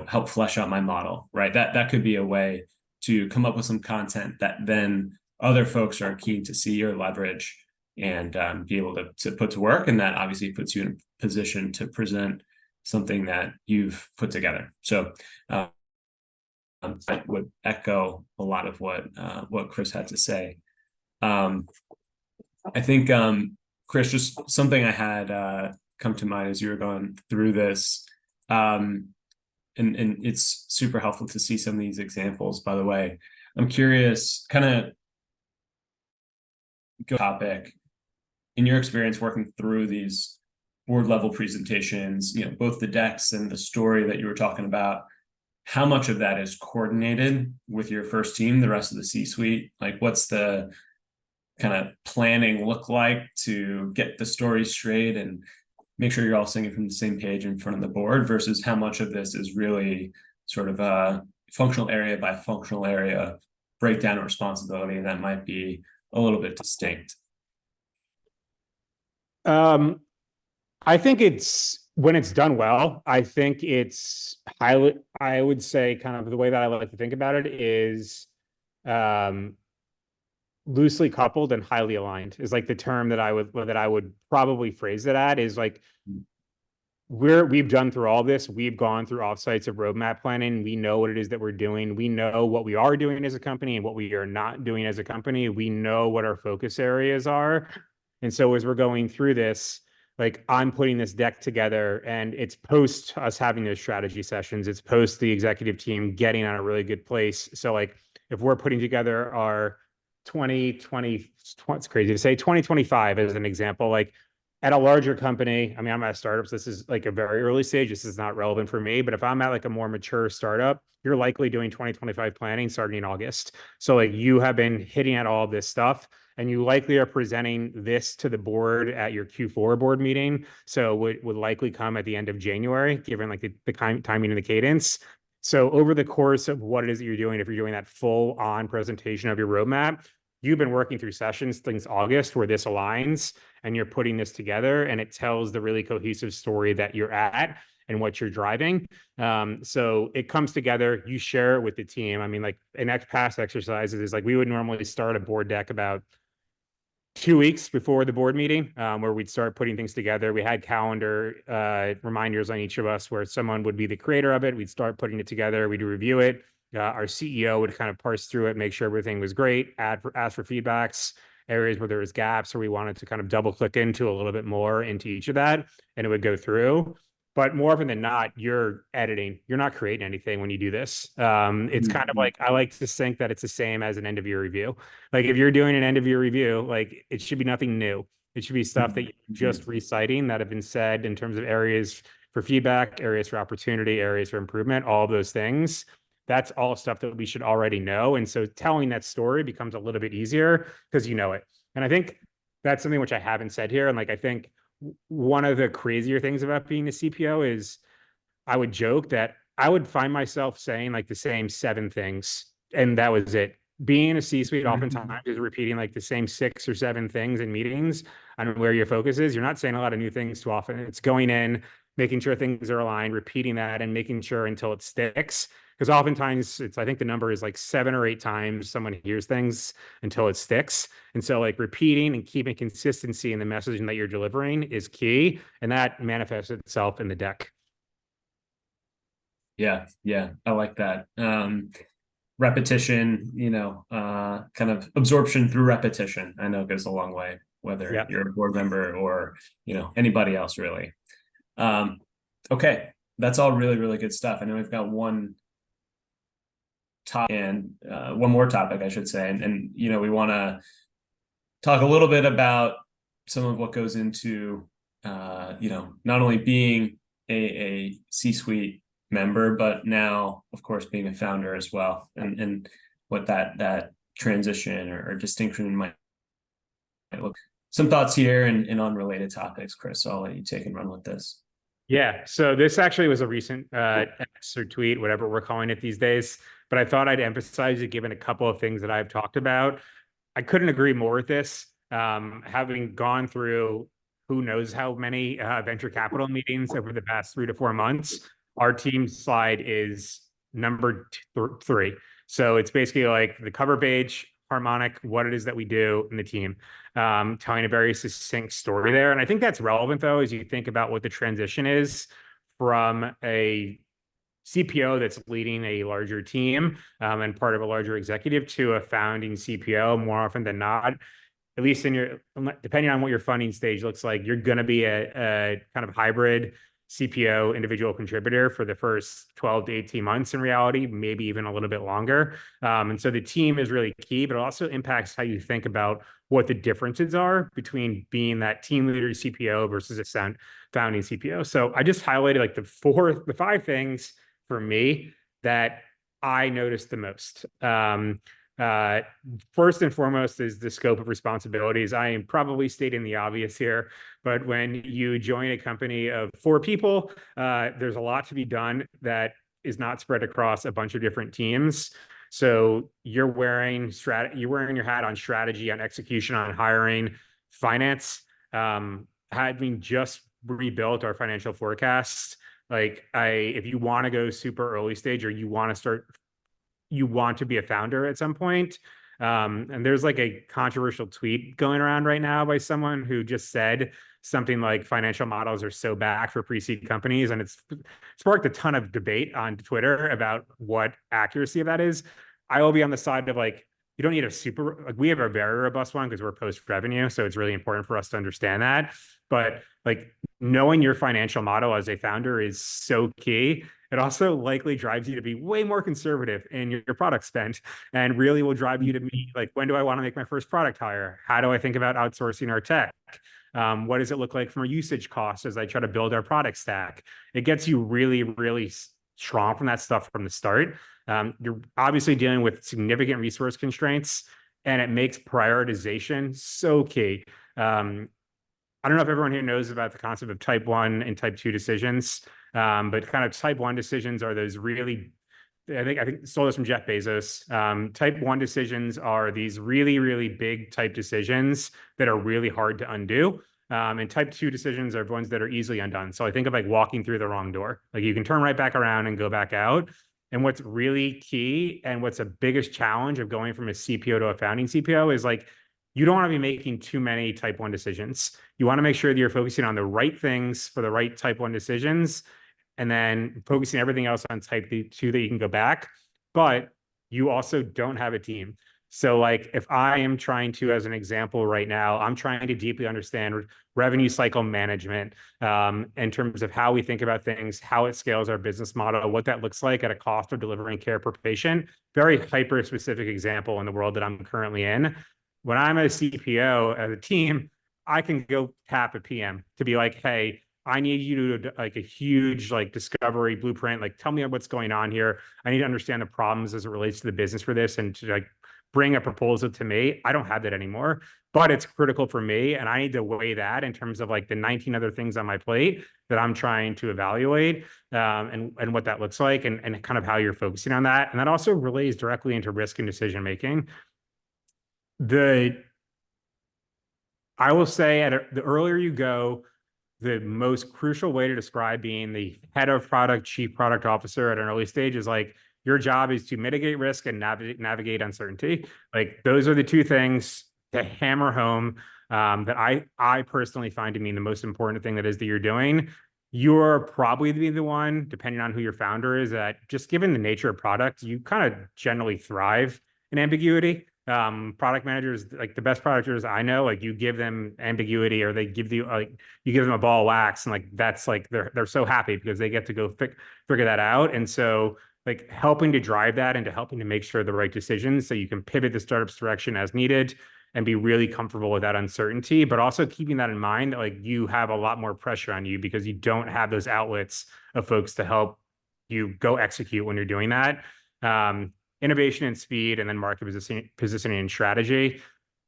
help flesh out my model, right? That could be a way to come up with some content that then other folks are keen to see or leverage and be able to put to work. And that obviously puts you in a position to present something that you've put together. So I would echo a lot of what Chris had to say. I think, Chris, just something I had come to mind as you were going through this. And it's super helpful to see some of these examples, by the way. I'm curious, kind of go topic, in your experience working through these board level presentations, both the decks and the story that you were talking about, how much of that is coordinated with your first team, the rest of the C-suite? Like, what's the kind of planning look like to get the story straight and make sure you're all singing from the same page in front of the board, versus how much of this is really sort of a functional area by functional area breakdown of responsibility that might be a little bit distinct? I think it's when it's done well, I think it's highly, I would say kind of the way that I like to think about it is um loosely coupled and highly aligned is like the term that I would probably phrase it at is like we've done through all this. We've gone through offsites of roadmap planning. We know what it is that we're doing. We know what we are doing as a company and what we are not doing as a company. We know what our focus areas are. And so as we're going through this, like I'm putting this deck together and it's post us having those strategy sessions. It's post the executive team getting on a really good place. So like if we're putting together our 2020, it's crazy to say 2025 as an example, like at a larger company, I mean, I'm at a startup, so this is like a very early stage. This is not relevant for me, but if I'm at like a more mature startup, you're likely doing 2025 planning starting in August. So like you have been hitting at all this stuff and you likely are presenting this to the board at your Q4 board meeting. So would likely come at the end of January, given like the timing and the cadence. So over the course of what it is that you're doing, if you're doing that full on presentation of your roadmap, you've been working through sessions since August where this aligns and you're putting this together and it tells the really cohesive story that you're at and what you're driving. So it comes together, you share it with the team. I mean, like in past exercises is like we would normally start a board deck about 2 weeks before the board meeting, where we'd start putting things together. We had calendar reminders on each of us where someone would be the creator of it. We'd start putting it together. We'd review it. Our CEO would kind of parse through it, make sure everything was great, ask for feedbacks, areas where there was gaps or we wanted to kind of double click into a little bit more into each of that, and it would go through. But more often than not, you're editing. You're not creating anything when you do this. It's kind of like I like to think that it's the same as an end of year review. Like if you're doing an end of year review, like it should be nothing new. It should be stuff that you're just reciting that have been said in terms of areas for feedback, areas for opportunity, areas for improvement, all of those things. That's all stuff that we should already know. And so telling that story becomes a little bit easier because you know it. And I think that's something which I haven't said here. And like I think one of the crazier things about being a CPO is I would joke that I would find myself saying like the same 7 things, and that was it. Being a C-suite oftentimes is repeating like the same 6 or 7 things in meetings on where your focus is. You're not saying a lot of new things too often. It's going in, making sure things are aligned, repeating that, and making sure until it sticks. Because oftentimes it's, I think the number is like 7 or 8 times someone hears things until it sticks. And so like repeating and keeping consistency in the messaging that you're delivering is key. And that manifests itself in the deck. Yeah, I like that. Repetition, kind of absorption through repetition, I know goes a long way, whether Yeah. you're a board member or, anybody else really. Okay, that's all really, really good stuff. I know we've got one topic and one more topic, I should say. And we want to talk a little bit about some of what goes into, not only being a C-suite member, but now, of course, being a founder as well, and what that transition or distinction might look. Some thoughts here and on related topics, Chris. So I'll let you take and run with this. Yeah. So this actually was a recent X or tweet, whatever we're calling it these days. But I thought I'd emphasize it given a couple of things that I've talked about. I couldn't agree more with this. Having gone through who knows how many venture capital meetings over the past 3 to 4 months, our team slide is number 3. So it's basically like the cover page, Harmonic, what it is that we do, in the team, telling a very succinct story there. And I think that's relevant, though, as you think about what the transition is from a CPO that's leading a larger team and part of a larger executive to a founding CPO. More often than not, at least in your, depending on what your funding stage looks like, you're going to be a kind of hybrid CPO, individual contributor, for the first 12 to 18 months in reality, maybe even a little bit longer. And so the team is really key, but it also impacts how you think about what the differences are between being that team leader CPO versus a founding CPO. So I just highlighted like the five things for me that I noticed the most. Uh, First and foremost is the scope of responsibilities. I am probably stating the obvious here, but when you join a company of 4 people, there's a lot to be done that is not spread across a bunch of different teams. So you're wearing your hat on strategy, on execution, on hiring, finance. Having just rebuilt our financial forecasts, like if you want to go super early stage, or you want to be a founder at some point. And there's like a controversial tweet going around right now by someone who just said something like financial models are so bad for pre-seed companies. And it's sparked a ton of debate on Twitter about what accuracy of that is. I will be on the side of like, you don't need we have a very robust one because we're post-revenue. So it's really important for us to understand that. But like knowing your financial model as a founder is so key. It also likely drives you to be way more conservative in your product spend, and really will drive you to be like, when do I want to make my first product hire? How do I think about outsourcing our tech? What does it look like from a usage cost as I try to build our product stack? It gets you really, really strong from that stuff from the start. You're obviously dealing with significant resource constraints, and it makes prioritization so key. I don't know if everyone here knows about the concept of type 1 and type 2 decisions, but kind of type 1 decisions are those really, I think stole this from Jeff Bezos. Type 1 decisions are these really, really big type decisions that are really hard to undo. And type 2 decisions are ones that are easily undone. So I think of like walking through the wrong door. Like you can turn right back around and go back out. And what's really key and what's a biggest challenge of going from a CPO to a founding CPO is like, you don't want to be making too many type 1 decisions. You want to make sure that you're focusing on the right things for the right type 1 decisions, and then focusing everything else on type 2 that you can go back. But you also don't have a team. So like if I am trying to, as an example right now, I'm trying to deeply understand revenue cycle management in terms of how we think about things, how it scales our business model, what that looks like at a cost of delivering care per patient. Very hyper specific example in the world that I'm currently in. When I'm a CPO as a team, I can go tap a PM to be like, hey, I need you to like a huge like discovery blueprint. Like, tell me what's going on here. I need to understand the problems as it relates to the business for this, and to like bring a proposal to me. I don't have that anymore, but it's critical for me. And I need to weigh that in terms of like the 19 other things on my plate that I'm trying to evaluate, and what that looks like, and kind of how you're focusing on that. And that also relates directly into risk and decision making. I will say the earlier you go, the most crucial way to describe being the head of product, chief product officer at an early stage is like, your job is to mitigate risk and navigate uncertainty. Like those are the two things to hammer home, that I personally find to mean the most important thing that you're doing. You're probably the one, depending on who your founder is, that just given the nature of product, you kind of generally thrive in ambiguity. Product managers, like the best product managers I know, like you give them ambiguity, or they give you like, you give them a ball of wax, and like that's like they're so happy because they get to go figure that out. And so like helping to drive that into helping to make sure the right decisions so you can pivot the startup's direction as needed and be really comfortable with that uncertainty, but also keeping that in mind that like you have a lot more pressure on you because you don't have those outlets of folks to help you go execute when you're doing that. Innovation and speed, and then market positioning and strategy.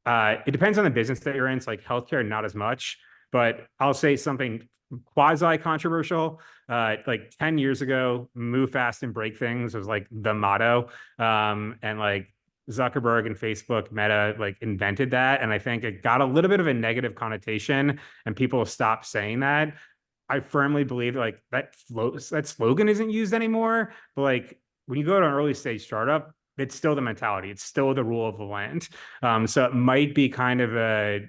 It depends on the business that you're in. It's like healthcare, not as much, but I'll say something quasi controversial. Like 10 years ago, move fast and break things was like the motto. And like Zuckerberg and Facebook, Meta, like invented that. And I think it got a little bit of a negative connotation, and people stopped saying that. I firmly believe like that slogan isn't used anymore, but like when you go to an early stage startup, it's still the mentality. It's still the rule of the land. So it might be kind of a,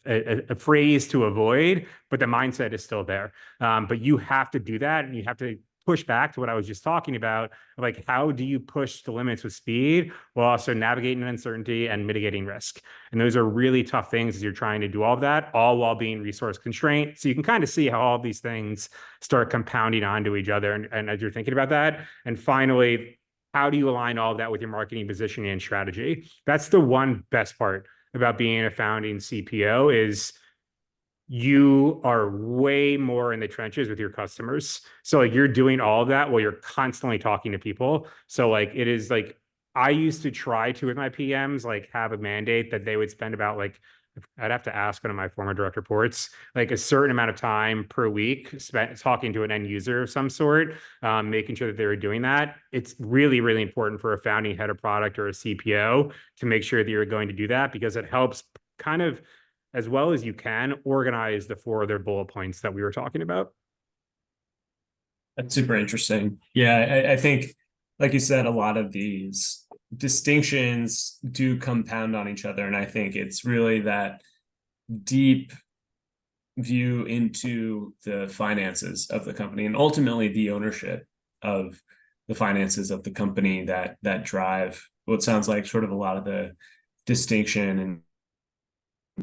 a phrase to avoid, but the mindset is still there. But you have to do that, and you have to push back to what I was just talking about, like how do you push the limits with speed while also navigating uncertainty and mitigating risk? And those are really tough things as you're trying to do all of that, all while being resource constrained. So you can kind of see how all of these things start compounding onto each other. And as you're thinking about that, and finally, how do you align all of that with your marketing positioning and strategy? That's the one best part about being a founding CPO is you are way more in the trenches with your customers. So like you're doing all of that while you're constantly talking to people. So like it is like I used to try to with my PMs like have a mandate that they would spend about like I'd have to ask one of my former direct reports like a certain amount of time per week spent talking to an end user of some sort, making sure that they were doing that. It's really, really important for a founding head of product or a CPO to make sure that you're going to do that because it helps kind of as well as you can organize the four other bullet points that we were talking about. That's super interesting. Yeah, I think, like you said, a lot of these distinctions do compound on each other. And I think it's really that deep view into the finances of the company and ultimately the ownership of the finances of the company that drive what sounds like sort of a lot of the distinction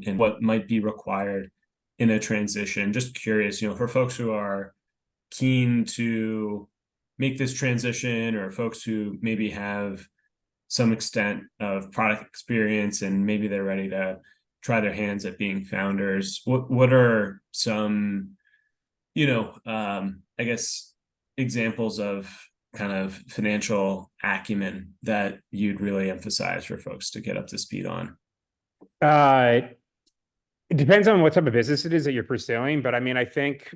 and what might be required in a transition. Just curious, for folks who are keen to make this transition or folks who maybe have some extent of product experience and maybe they're ready to try their hands at being founders, what are some I guess examples of kind of financial acumen that you'd really emphasize for folks to get up to speed on? Uh, it depends on what type of business it is that you're pursuing, but I mean, I think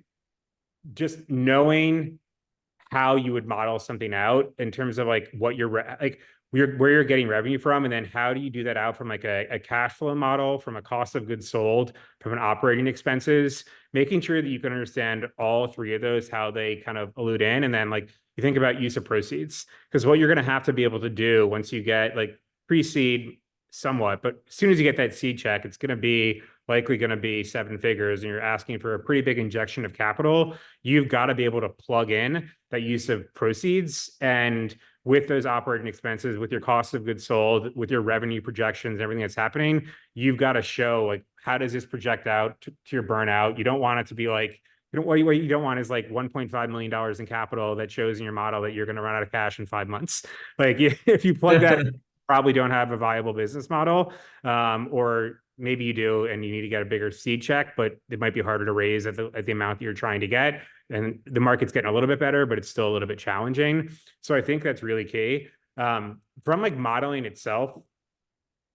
just knowing how you would model something out in terms of like what you're like where you're getting revenue from, and then how do you do that out from like a cash flow model, from a cost of goods sold, from an operating expenses, making sure that you can understand all three of those, how they kind of allude in, and then like you think about use of proceeds, because what you're going to have to be able to do once you get like pre-seed somewhat, but as soon as you get that seed check, it's going to be likely going to be seven figures and you're asking for a pretty big injection of capital. You've got to be able to plug in that use of proceeds, and with those operating expenses, with your cost of goods sold, with your revenue projections, everything that's happening, you've got to show like how does this project out to your burnout. You don't want it to be like what you don't want is like $1.5 million in capital that shows in your model that you're going to run out of cash in 5 months. Like if you plug that, probably don't have a viable business model, or maybe you do and you need to get a bigger seed check, but it might be harder to raise at the amount that you're trying to get. And the market's getting a little bit better, but it's still a little bit challenging. So I think that's really key. From like modeling itself,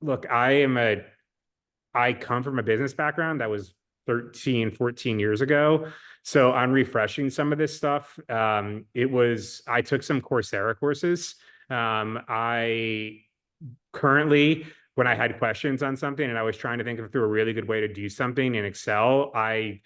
look, I come from a business background that was 13, 14 years ago. So on refreshing some of this stuff, I took some Coursera courses. I currently, when I had questions on something and I was trying to think through a really good way to do something in Excel, I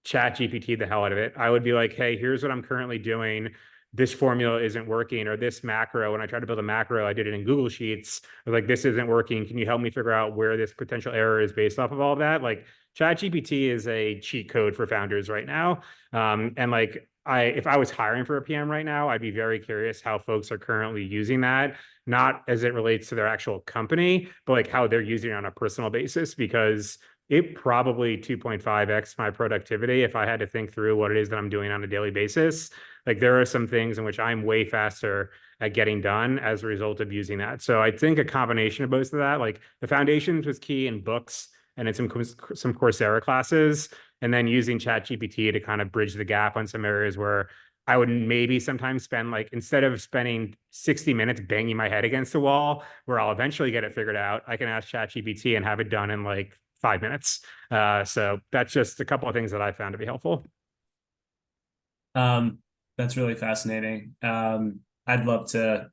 chat GPT the hell out of it. I would be like, hey, here's what I'm currently doing. This formula isn't working, or this macro. When I tried to build a macro, I did it in Google Sheets. I was like, this isn't working. Can you help me figure out where this potential error is based off of all of that? Like chat GPT is a cheat code for founders right now. And like if I was hiring for a PM right now, I'd be very curious how folks are currently using that, not as it relates to their actual company, but like how they're using it on a personal basis, because it probably 2.5x my productivity if I had to think through what it is that I'm doing on a daily basis. Like there are some things in which I'm way faster at getting done as a result of using that. So I think a combination of both of that, like the foundations was key in books and in some Coursera classes, and then using ChatGPT to kind of bridge the gap on some areas where I would maybe sometimes spend like, instead of spending 60 minutes banging my head against the wall where I'll eventually get it figured out, I can ask ChatGPT and have it done in like 5 minutes. So that's just a couple of things that I found to be helpful. That's really fascinating. I'd love to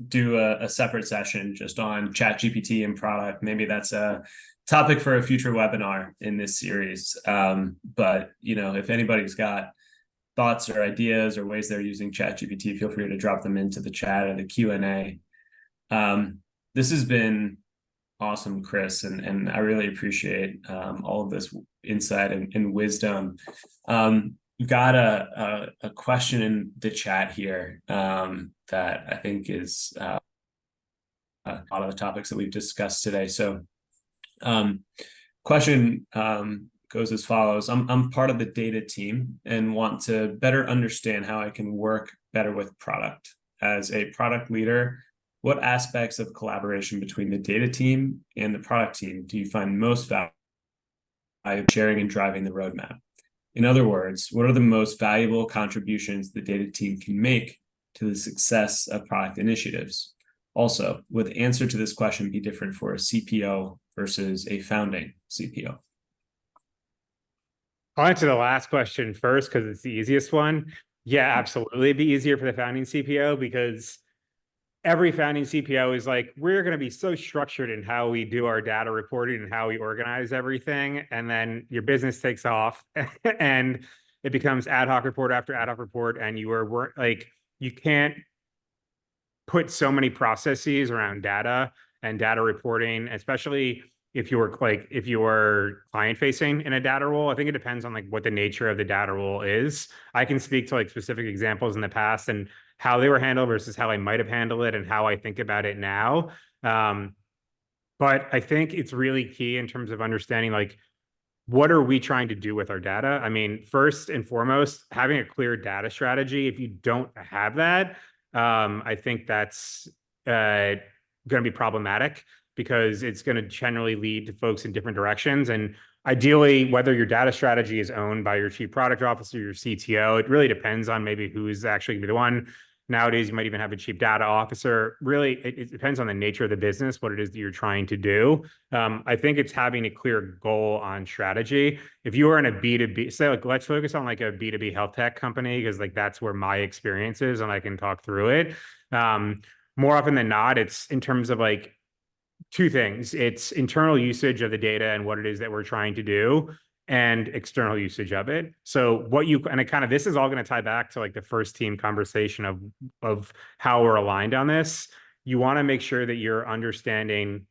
do a separate session just on chat GPT and product. Maybe that's a topic for a future webinar in this series. But if anybody's got thoughts or ideas or ways they're using chat GPT, feel free to drop them into the chat or the Q&A. This has been awesome, Chris, and I really appreciate all of this insight and wisdom. We've got a question in the chat here that I think is a lot of the topics that we've discussed today. So, um, question goes as follows: I'm part of the data team and want to better understand how I can work better with product. As a product leader, what aspects of collaboration between the data team and the product team do you find most valuable sharing and driving the roadmap? In other words, what are the most valuable contributions the data team can make to the success of product initiatives? Also, would the answer to this question be different for a CPO versus a founding CPO? I'll answer the last question first because it's the easiest one. Yeah, absolutely. It'd be easier for the founding CPO because every founding CPO is like, we're going to be so structured in how we do our data reporting and how we organize everything. And then your business takes off and it becomes ad hoc report after ad hoc report. And you are like, you can't put so many processes around data and data reporting, especially if you were client facing in a data role. I think it depends on like what the nature of the data role is. I can speak to like specific examples in the past and how they were handled versus how I might have handled it and how I think about it now. But I think it's really key in terms of understanding like what are we trying to do with our data? I mean, first and foremost, having a clear data strategy. If you don't have that, I think that's going to be problematic because it's going to generally lead to folks in different directions. And ideally, whether your data strategy is owned by your chief product officer, your CTO, it really depends on maybe who's actually going to be the one. Nowadays, you might even have a chief data officer. Really, it depends on the nature of the business, what it is that you're trying to do. I think it's having a clear goal on strategy. If you are in a B2B, say like let's focus on like a B2B health tech company, because like that's where my experience is and I can talk through it. More often than not, it's in terms of like two things. It's internal usage of the data and what it is that we're trying to do, and external usage of it. So what you and it kind of this is all going to tie back to like the first team conversation of how we're aligned on this. You want to make sure that you're understanding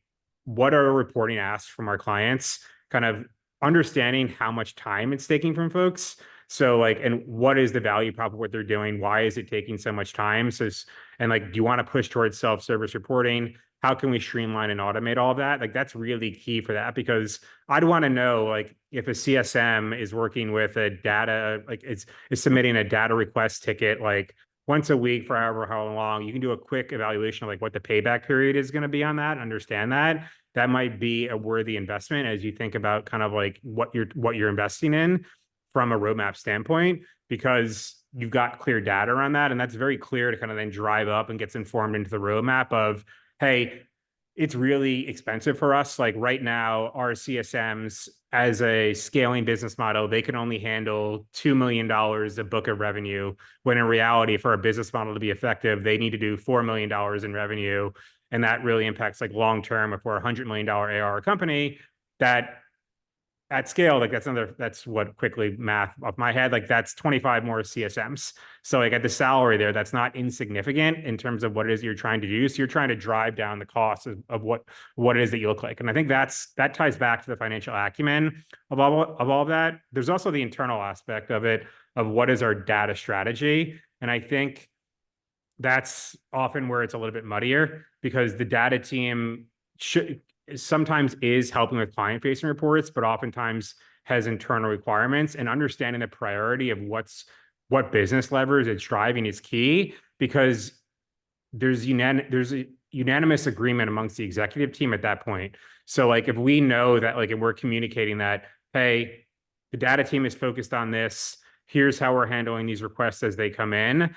what are reporting asks from our clients, kind of understanding how much time it's taking from folks. So like, and what is the value prop of what they're doing? Why is it taking so much time? So, and like, do you want to push towards self-service reporting? How can we streamline and automate all of that? Like, that's really key for that because I'd want to know, like, if a CSM is working with a data, like is submitting a data request ticket, like once a week for however how long, you can do a quick evaluation of like what the payback period is going to be on that, understand that. That might be a worthy investment as you think about kind of like what you're investing in from a roadmap standpoint, because you've got clear data around that. And that's very clear to kind of then drive up and gets informed into the roadmap of, hey, it's really expensive for us. Like right now, our CSMs as a scaling business model, they can only handle $2 million a book of revenue, when in reality, for a business model to be effective, they need to do $4 million in revenue. And that really impacts like long term. If we're a $100 million ARR company, that at scale, like that's what quickly math off my head, like that's 25 more CSMs. So like at the salary there, that's not insignificant in terms of what it is you're trying to do. So you're trying to drive down the cost of what it is that you look like. And I think that ties back to the financial acumen of all of that. There's also the internal aspect of it, of what is our data strategy. And I think that's often where it's a little bit muddier because the data team should sometimes is helping with client facing reports, but oftentimes has internal requirements, and understanding the priority of what business levers it's driving is key because there's a unanimous agreement amongst the executive team at that point. So like if we know that like if we're communicating that, hey, the data team is focused on this, here's how we're handling these requests as they come in,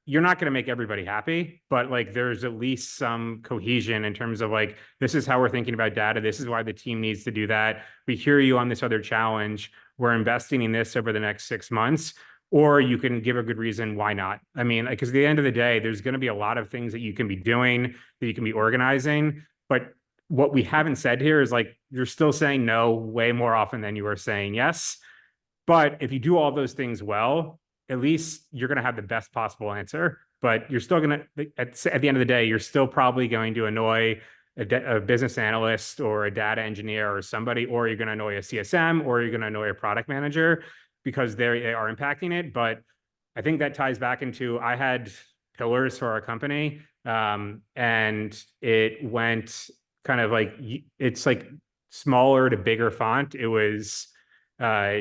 you're not going to make everybody happy, but like there's at least some cohesion in terms of like, this is how we're thinking about data. This is why the team needs to do that. We hear you on this other challenge. We're investing in this over the next 6 months. Or you can give a good reason why not. I mean, because at the end of the day, there's going to be a lot of things that you can be doing, that you can be organizing. But what we haven't said here is like, you're still saying no way more often than you are saying yes. But if you do all those things well, at least you're going to have the best possible answer. But you're still going to, at the end of the day, you're still probably going to annoy a business analyst or a data engineer or somebody, or you're going to annoy a CSM, or you're going to annoy a product manager. because they are impacting it. But I think that ties back into, I had pillars for our company, and it went kind of like, it's like smaller to bigger font. It was uh,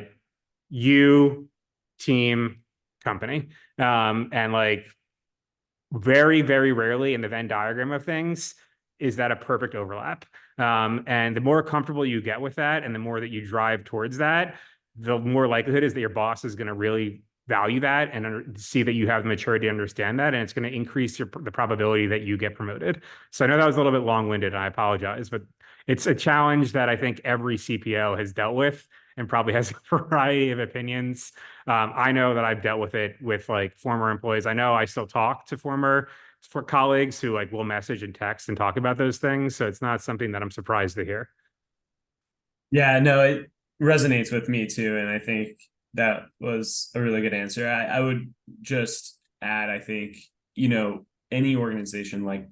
you, team, company. And like very, very rarely in the Venn diagram of things is that a perfect overlap. And the more comfortable you get with that and the more that you drive towards that, the more likelihood is that your boss is going to really value that and see that you have the maturity to understand that. And it's going to increase the probability that you get promoted. So I know that was a little bit long-winded, and I apologize, but it's a challenge that I think every CPO has dealt with and probably has a variety of opinions. I know that I've dealt with it with like former employees. I know I still talk to for colleagues who like will message and text and talk about those things. So it's not something that I'm surprised to hear. Yeah, no, it resonates with me too. And I think that was a really good answer. I would just add, I think, any organization like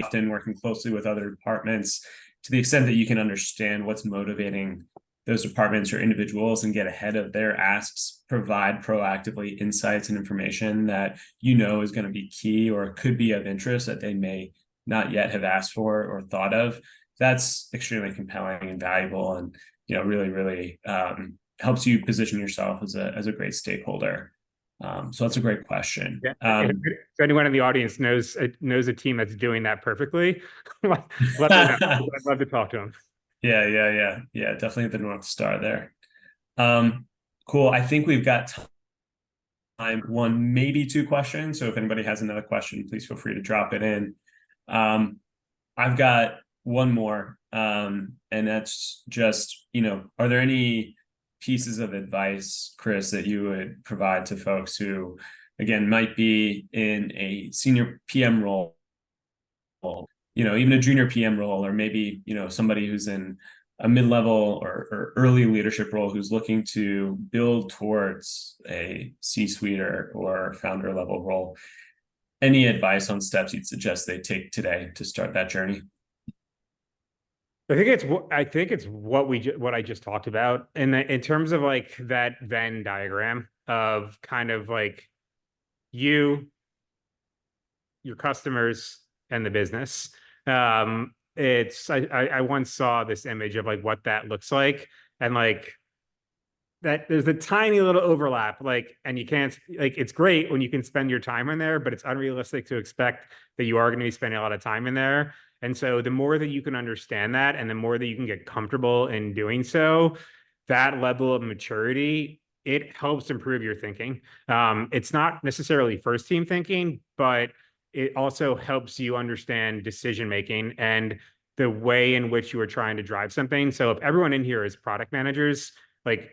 often working closely with other departments to the extent that you can understand what's motivating those departments or individuals and get ahead of their asks, provide proactively insights and information that is going to be key or could be of interest that they may not yet have asked for or thought of. That's extremely compelling and valuable, and really, really helps you position yourself as a great stakeholder. So that's a great question. Yeah. If anyone in the audience knows a team that's doing that perfectly, let me know. I'd love to talk to them. Yeah. Definitely the North Star there. Cool. I think we've got time, one, maybe two questions. So if anybody has another question, please feel free to drop it in. I've got one more, and that's just, are there any pieces of advice, Chris, that you would provide to folks who, again, might be in a senior PM role, even a junior PM role, or maybe, somebody who's in a mid-level or early leadership role who's looking to build towards a C-suite or founder level role? Any advice on steps you'd suggest they take today to start that journey? I think it's what I just talked about in terms of like that Venn diagram of kind of like you, your customers, and the business. I once saw this image of like what that looks like, and like that there's a tiny little overlap, like, and you can't, like, it's great when you can spend your time in there, but it's unrealistic to expect that you are going to be spending a lot of time in there. And so the more that you can understand that and the more that you can get comfortable in doing so, that level of maturity, it helps improve your thinking. It's not necessarily first team thinking, but it also helps you understand decision making and the way in which you are trying to drive something. So if everyone in here is product managers, like,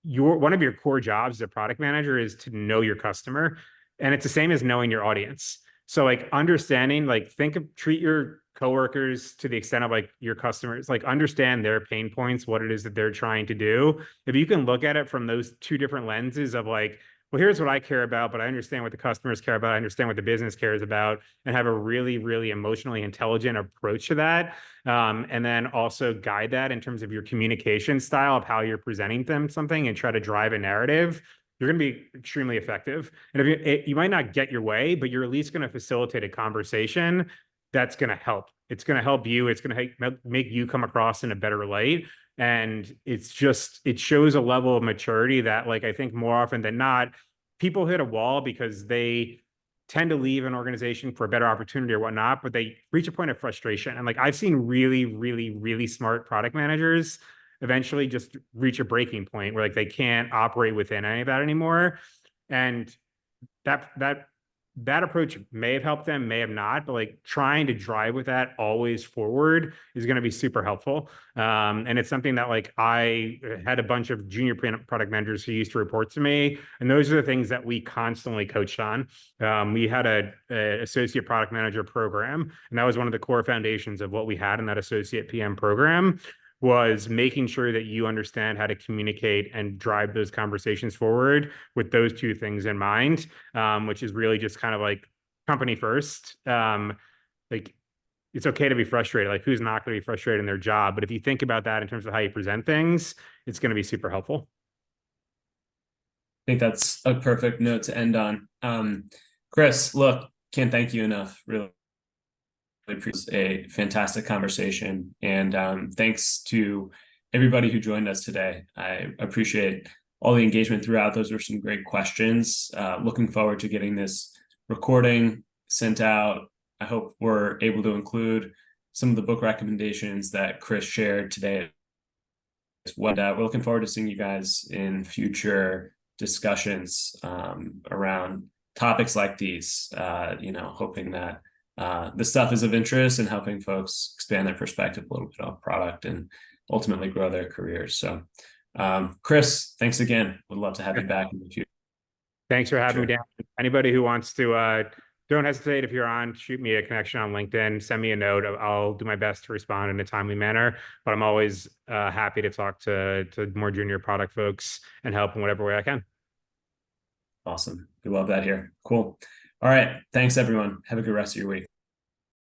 one of your core jobs as a product manager is to know your customer, and it's the same as knowing your audience. So like understanding, like treat your coworkers to the extent of like your customers, like understand their pain points, what it is that they're trying to do. If you can look at it from those two different lenses of like, well, here's what I care about, but I understand what the customers care about. I understand what the business cares about, and have a really, really emotionally intelligent approach to that. And then also guide that in terms of your communication style of how you're presenting them something and try to drive a narrative. You're going to be extremely effective. And if you might not get your way, but you're at least going to facilitate a conversation that's going to help. It's going to help you. It's going to make you come across in a better light. And it shows a level of maturity that, like, I think more often than not, people hit a wall because they tend to leave an organization for a better opportunity or whatnot, but they reach a point of frustration. And like, I've seen really, really, really smart product managers eventually just reach a breaking point where like they can't operate within any of that anymore. And that approach may have helped them, may have not, but like trying to drive with that always forward is going to be super helpful. And it's something that like I had a bunch of junior product managers who used to report to me, and those are the things that we constantly coached on. We had a associate product manager program, and that was one of the core foundations of what we had in that associate PM program, was making sure that you understand how to communicate and drive those conversations forward with those two things in mind, which is really just kind of like company first. Like it's okay to be frustrated. Like, who's not going to be frustrated in their job? But if you think about that in terms of how you present things, it's going to be super helpful. I think that's a perfect note to end on. Chris, look, can't thank you enough. Really appreciate a fantastic conversation. And thanks to everybody who joined us today. I appreciate all the engagement throughout. Those were some great questions. Looking forward to getting this recording sent out. I hope we're able to include some of the book recommendations that Chris shared today as well. And we're looking forward to seeing you guys in future discussions around topics like these, hoping that this stuff is of interest and helping folks expand their perspective a little bit on product and ultimately grow their careers. So, Chris, thanks again. Would love to have you back in the future. Thanks for having me, Dan. Anybody who wants to, don't hesitate if you're on, shoot me a connection on LinkedIn, send me a note. I'll do my best to respond in a timely manner, but I'm always happy to talk to more junior product folks and help in whatever way I can. Awesome. We love that here. Cool. All right. Thanks, everyone. Have a good rest of your week.